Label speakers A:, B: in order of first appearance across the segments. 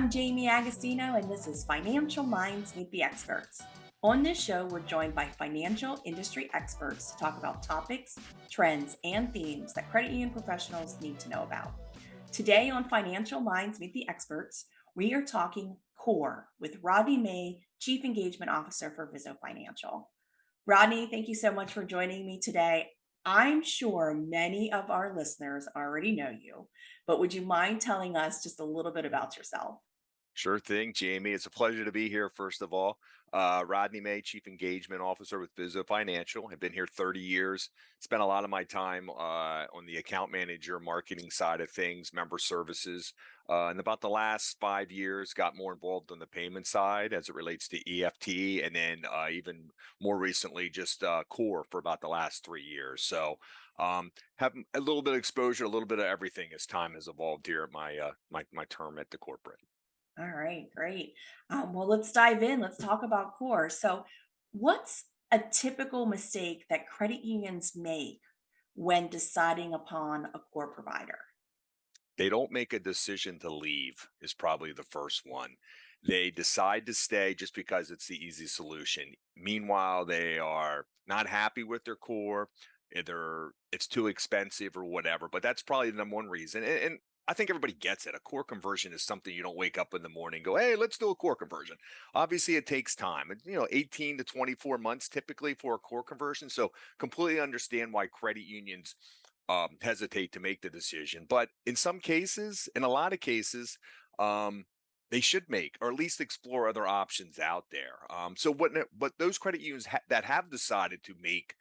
A: I'm Jaime Agostino, and this is Financial Minds Meet the Experts. On this show, we're joined by financial industry experts to talk about topics, trends, and themes that credit union professionals need to know about. Today on Financial Minds Meet the Experts, we are talking core with Rodney May, Chief Engagement Officer for Vizo Financial. Rodney, thank you so much for joining me today. I'm sure many of our listeners already know you, but would you mind telling us just a little bit about yourself?
B: Sure thing, Jamie. It's a pleasure to be here, first of all. Rodney May, Chief Engagement Officer with Vizo Financial. I've been here 30 years. Spent a lot of my time on the account manager, marketing side of things, member services. And about the last 5 years, got more involved on the payment side as it relates to EFT. And then even more recently, just core for about the last 3 years. So have a little bit of exposure, a little bit of everything as time has evolved here at my term at the corporate.
A: All right, great. Well, let's dive in. Let's talk about core. So, what's a typical mistake that credit unions make when deciding upon a core provider?
B: They don't make a decision to leave is probably the first one. They decide to stay just because it's the easy solution. Meanwhile, they are not happy with their core, either it's too expensive or whatever. But that's probably the number one reason. And I think everybody gets it. A core conversion is something you don't wake up in the morning and go, hey, let's do a core conversion. Obviously, it takes time. 18 to 24 months typically for a core conversion. So completely understand why credit unions hesitate to make the decision. But in some cases, in a lot of cases, they should make or at least explore other options out there. But those credit unions that have decided to make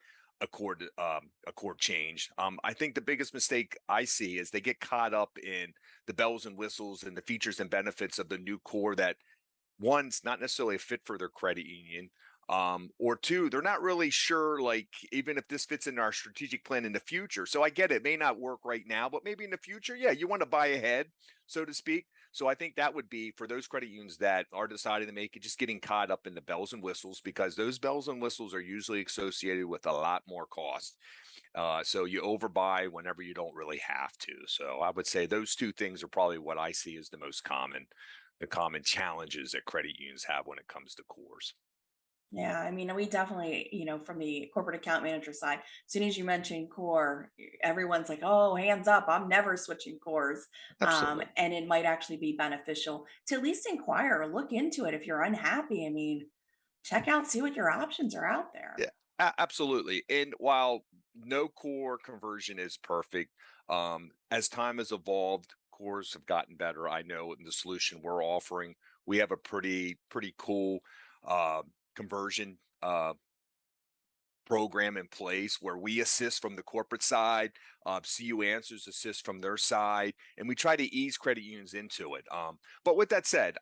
B: a core change, I think the biggest mistake I see is they get caught up in the bells and whistles and the features and benefits of the new core that one's not necessarily a fit for their credit union, or two, they're not really sure, like, even if this fits in our strategic plan in the future. So I get it may not work right now, but maybe in the future, yeah, you want to buy ahead, so to speak. So I think that would be for those credit unions that are deciding to make it, just getting caught up in the bells and whistles, because those bells and whistles are usually associated with a lot more cost. So you overbuy whenever you don't really have to. So I would say those two things are probably what I see as the common challenges that credit unions have when it comes to cores.
A: Yeah, I mean, we definitely, from the corporate account manager side, as soon as you mention core, everyone's like, oh, hands up, I'm never switching cores.
B: Absolutely.
A: And it might actually be beneficial to at least inquire or look into it if you're unhappy. I mean, check out, see what your options are out there.
B: Yeah, absolutely. And while no core conversion is perfect, as time has evolved, cores have gotten better. I know in the solution we're offering, we have a pretty cool uh, conversion program in place where we assist from the corporate side, CU Answers assist from their side, and we try to ease credit unions into it. But with that said,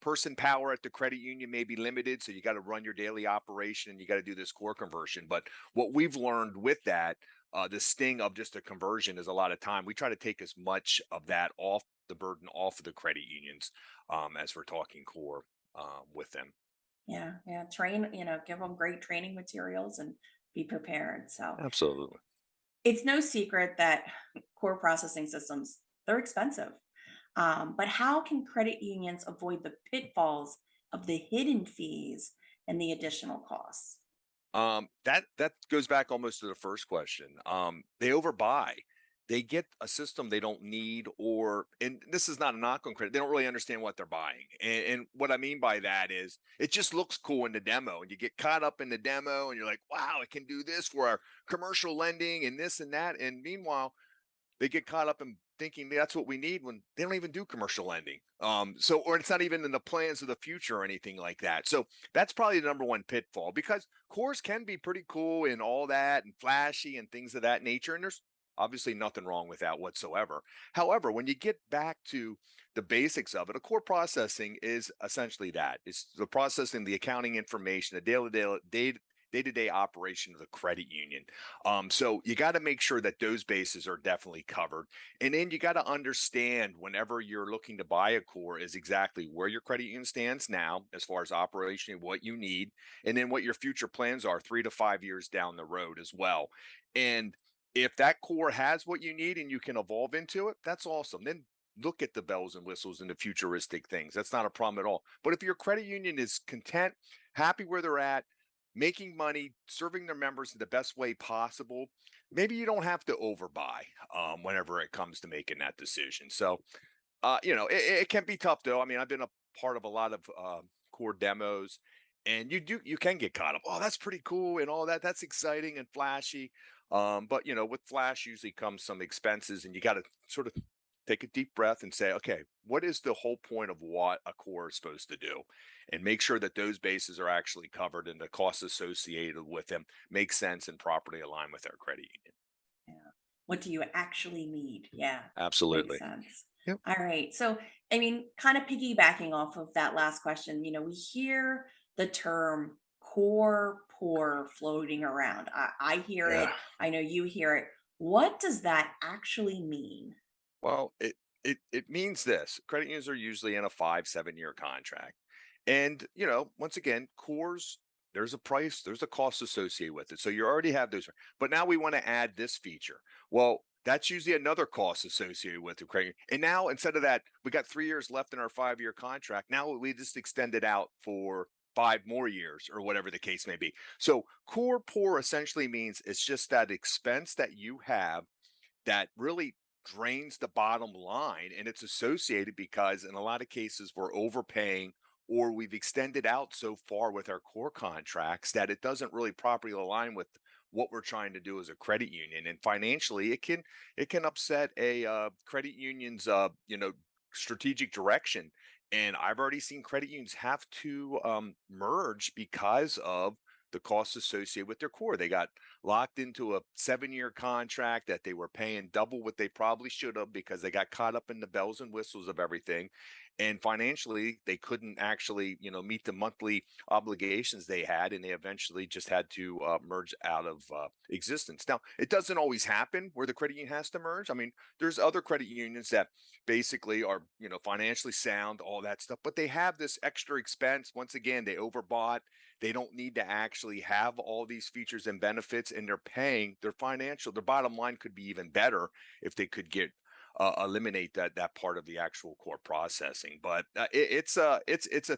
B: person power at the credit union may be limited, so you got to run your daily operation and you got to do this core conversion. But what we've learned with that, the sting of just a conversion is a lot of time. We try to take as much of that off the burden off of the credit unions as we're talking core with them.
A: Yeah, yeah. Train, give them great training materials and be prepared. So
B: Absolutely.
A: it's no secret that core processing systems, they're expensive. But how can credit unions avoid the pitfalls of the hidden fees and the additional costs?
B: That goes back almost to the first question. They overbuy. They get a system they don't need, and this is not a knock on credit. They don't really understand what they're buying. And what I mean by that is it just looks cool in the demo, and you get caught up in the demo, and you're like, wow, it can do this for our commercial lending and this and that. And meanwhile, they get caught up in thinking that's what we need when they don't even do commercial lending. Or it's not even in the plans of the future or anything like that. So that's probably the number one pitfall, because cores can be pretty cool and all that and flashy and things of that nature. And there's obviously nothing wrong with that whatsoever. However, when you get back to the basics of it, a core processing is essentially that. It's the processing, the accounting information, the day-to-day operation of the credit union. So you got to make sure that those bases are definitely covered. And then you got to understand whenever you're looking to buy a core is exactly where your credit union stands now as far as operation, what you need, and then what your future plans are 3 to 5 years down the road as well. And if that core has what you need and you can evolve into it, that's awesome. Then look at the bells and whistles and the futuristic things. That's not a problem at all. But if your credit union is content, happy where they're at, making money, serving their members in the best way possible, maybe you don't have to overbuy whenever it comes to making that decision. So, it can be tough though. I mean, I've been a part of a lot of core demos, and you can get caught up. Oh, that's pretty cool and all that. That's exciting and flashy. But with flash usually comes some expenses, and you got to sort of take a deep breath and say, okay, what is the whole point of what a core is supposed to do? And make sure that those bases are actually covered and the costs associated with them make sense and properly align with our credit union.
A: Yeah. What do you actually need? Yeah, makes
B: Absolutely.
A: sense.
B: Yep.
A: All right. So, I mean, kind of piggybacking off of that last question, we hear the term core poor floating around. I hear
B: Yeah.
A: it. I know you hear it. What does that actually mean?
B: Well, it means this. Credit unions are usually in a 5, 7 year contract. And, once again, cores, there's a price, there's a cost associated with it. So you already have those. But now we want to add this feature. Well, that's usually another cost associated with the credit union. And now instead of that, we got 3 years left in our 5 year contract. Now we just extend it out for 5 more years or whatever the case may be. So core poor essentially means it's just that expense that you have that really drains the bottom line, and it's associated because in a lot of cases we're overpaying, or we've extended out so far with our core contracts that it doesn't really properly align with what we're trying to do as a credit union. And financially it can upset a credit union's strategic direction. And I've already seen credit unions have to merge because of the costs associated with their core. They got locked into a 7 year contract that they were paying double what they probably should have because they got caught up in the bells and whistles of everything. And financially, they couldn't actually, meet the monthly obligations they had, and they eventually just had to merge out of existence. Now, it doesn't always happen where the credit union has to merge. I mean, there's other credit unions that basically are, financially sound, all that stuff, but they have this extra expense. Once again, they overbought, they don't need to actually have all these features and benefits, and they're paying their bottom line could be even better if they could get eliminate that part of the actual core processing. But it's a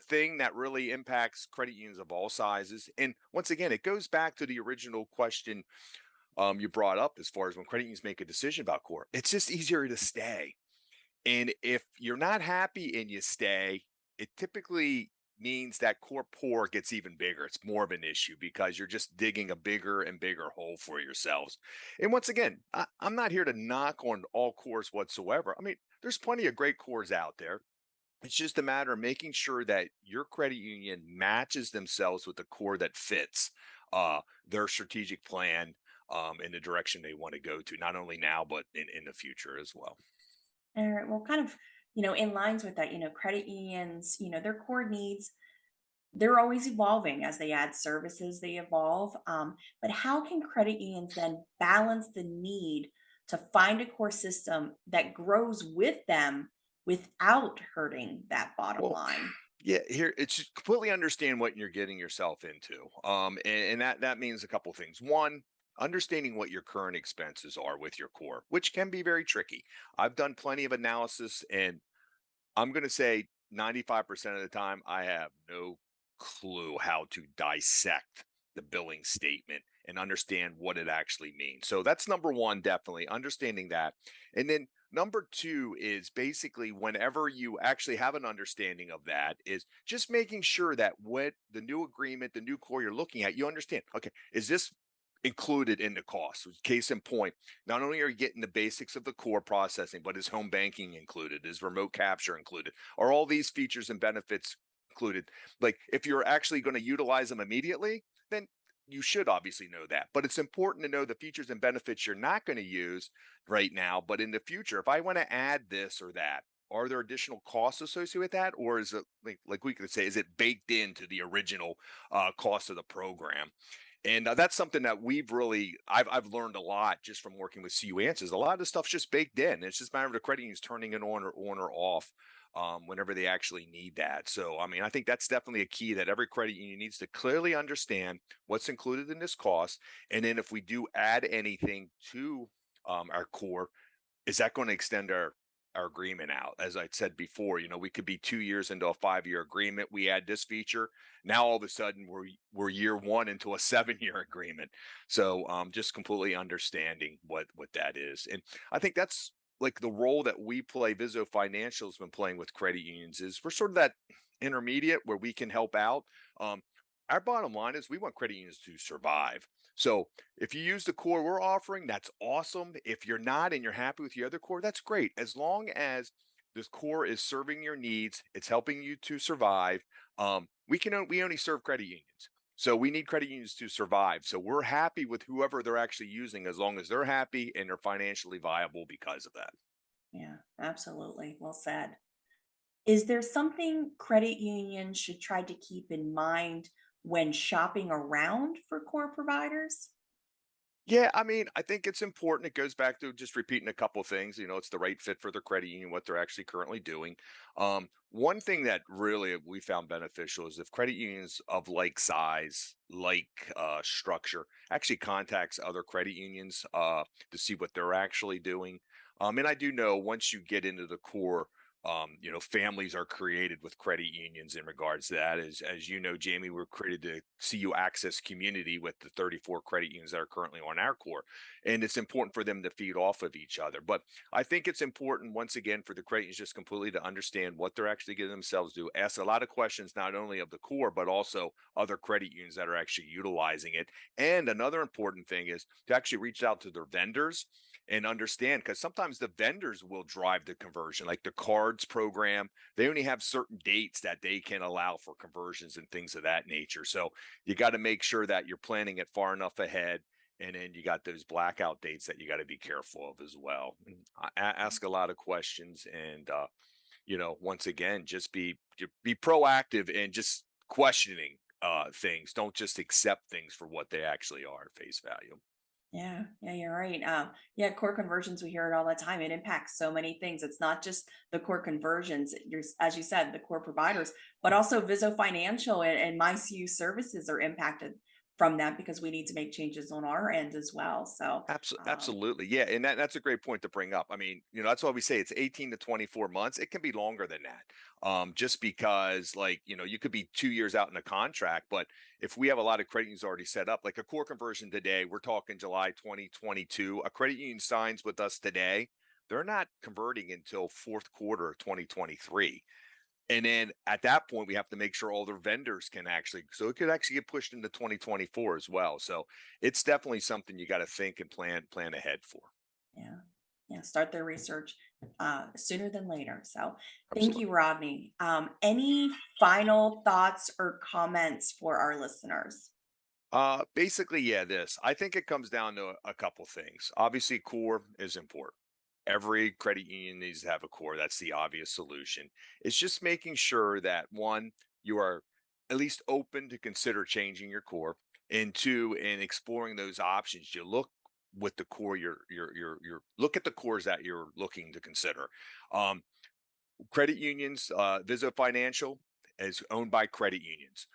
B: thing that really impacts credit unions of all sizes. And once again, it goes back to the original question you brought up as far as when credit unions make a decision about core. It's just easier to stay. And if you're not happy and you stay, it typically means that core poor gets even bigger. It's more of an issue because you're just digging a bigger and bigger hole for yourselves. And once again, I'm not here to knock on all cores whatsoever. I mean, there's plenty of great cores out there. It's just a matter of making sure that your credit union matches themselves with the core that fits their strategic plan in the direction they want to go to, not only now, but in the future as well.
A: All right. Well, kind of, in lines with that, credit unions, their core needs, they're always evolving as they add services, they evolve. But how can credit unions then balance the need to find a core system that grows with them without hurting that bottom
B: Well,
A: line?
B: yeah, here it's just completely understand what you're getting yourself into. And that means a couple things. One, understanding what your current expenses are with your core, which can be very tricky. I've done plenty of analysis, and I'm going to say 95% of the time, I have no clue how to dissect the billing statement and understand what it actually means. So that's number one, definitely understanding that. And then number two is basically whenever you actually have an understanding of that, is just making sure that what the new agreement, the new core you're looking at, you understand, okay, is this included in the cost? So case in point, not only are you getting the basics of the core processing, but is home banking included? Is remote capture included? Are all these features and benefits included? Like if you're actually going to utilize them immediately, then you should obviously know that. But it's important to know the features and benefits you're not going to use right now, but in the future. If I want to add this or that, are there additional costs associated with that, or is it like we could say, is it baked into the original cost of the program? And that's something that I've learned a lot just from working with CU Answers. A lot of the stuff's just baked in. It's just a matter of the credit unions turning it on or off whenever they actually need that. So, I mean, I think that's definitely a key that every credit union needs to clearly understand what's included in this cost. And then if we do add anything to our core, is that going to extend our our agreement out. As I said before, we could be 2 years into a 5-year agreement. We add this feature. Now all of a sudden we're year one into a 7-year agreement. So just completely understanding what that is. And I think that's like the role that we play, Vizo Financial has been playing with credit unions is we're sort of that intermediate where we can help out. Um, our bottom line is we want credit unions to survive. So if you use the core we're offering, that's awesome. If you're not and you're happy with the other core, that's great. As long as this core is serving your needs, it's helping you to survive. We only serve credit unions. So we need credit unions to survive. So we're happy with whoever they're actually using as long as they're happy and they're financially viable because of that.
A: Yeah, absolutely. Well said. Is there something credit unions should try to keep in mind when shopping around for core providers?
B: Yeah, I mean, I think it's important. It goes back to just repeating a couple things. It's the right fit for their credit union, what they're actually currently doing. One thing that really we found beneficial is if credit unions of like size, like structure, actually contacts other credit unions to see what they're actually doing. And I do know once you get into the core, families are created with credit unions in regards to that. As you know, Jamie, we're created to see you access community with the 34 credit unions that are currently on our core. And it's important for them to feed off of each other. But I think it's important, once again, for the credit unions just completely to understand what they're actually getting themselves to, ask a lot of questions, not only of the core, but also other credit unions that are actually utilizing it. And another important thing is to actually reach out to their vendors and understand because sometimes the vendors will drive the conversion, like the cards program. They only have certain dates that they can allow for conversions and things of that nature. So you got to make sure that you're planning it far enough ahead. And then you got those blackout dates that you got to be careful of as well. Ask a lot of questions, and once again, just be proactive and just questioning things. Don't just accept things for what they actually are at face value.
A: Yeah, yeah, you're right. Yeah, core conversions, we hear it all the time. It impacts so many things. It's not just the core conversions, as you said, the core providers, but also Vizo Financial and MyCU services are impacted from that because we need to make changes on our end as well. So, um,
B: Absolutely. Yeah. And that's a great point to bring up. I mean, that's why we say it's 18 to 24 months. It can be longer than that. Just because, like, you could be 2 years out in a contract, but if we have a lot of credit unions already set up, like a core conversion today, we're talking July 2022, a credit union signs with us today, they're not converting until fourth quarter of 2023. And then at that point, we have to make sure all their vendors can actually, so it could actually get pushed into 2024 as well. So it's definitely something you got to think and plan ahead for.
A: yeah, yeah, start their research sooner than later. So, thank you,
B: Absolutely.
A: Rodney. Any final thoughts or comments for our listeners?
B: Basically, yeah, this. I think it comes down to a couple things. Obviously, core is important. Every credit union needs to have a core. That's the obvious solution. It's just making sure that one, you are at least open to consider changing your core, and two, in exploring those options, you look with the core you're look at the cores that you're looking to consider. Um, Credit unions, Vizo Financial is owned by credit unions.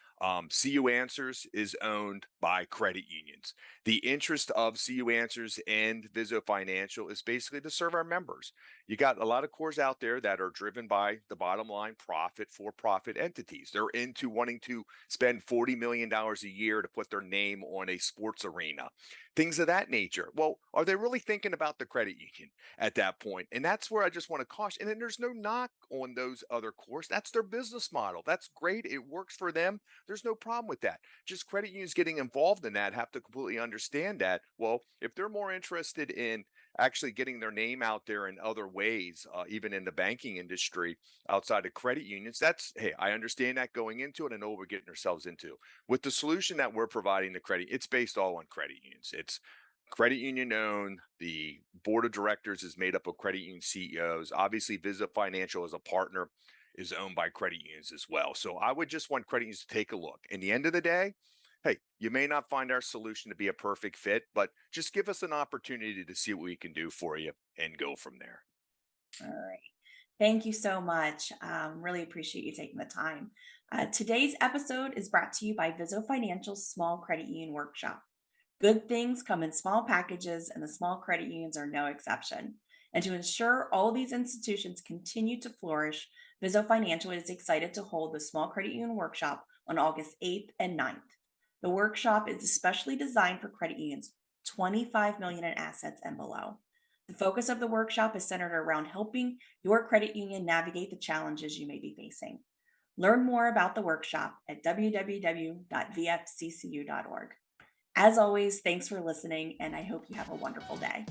B: CU Answers is owned by credit unions. The interest of CU Answers and Vizo Financial is basically to serve our members. You got a lot of cores out there that are driven by the bottom line profit for profit entities. They're into wanting to spend $40 million a year to put their name on a sports arena, things of that nature. Well, are they really thinking about the credit union at that point? And that's where I just want to caution. And then there's no knock on those other cores. That's their business model. That's great. It works for them. There's no problem with that. Just credit unions getting involved in that have to completely understand that. Well, if they're more interested in actually getting their name out there in other ways, even in the banking industry outside of credit unions, that's, hey, I understand that going into it. I know what we're getting ourselves into. With the solution that we're providing to credit, it's based all on credit unions. It's credit union owned. The board of directors is made up of credit union CEOs. Obviously, Visit Financial as a partner is owned by credit unions as well. So I would just want credit unions to take a look. In the end of the day, hey, you may not find our solution to be a perfect fit, but just give us an opportunity to see what we can do for you and go from there.
A: All right. Thank you so much. Really appreciate you taking the time. Today's episode is brought to you by Vizo Financial's Small Credit Union Workshop. Good things come in small packages, and the small credit unions are no exception. And to ensure all these institutions continue to flourish, Vizo Financial is excited to hold the Small Credit Union Workshop on August 8th and 9th. The workshop is especially designed for credit unions 25 million in assets and below. The focus of the workshop is centered around helping your credit union navigate the challenges you may be facing. Learn more about the workshop at www.vfccu.org. As always, thanks for listening, and I hope you have a wonderful day.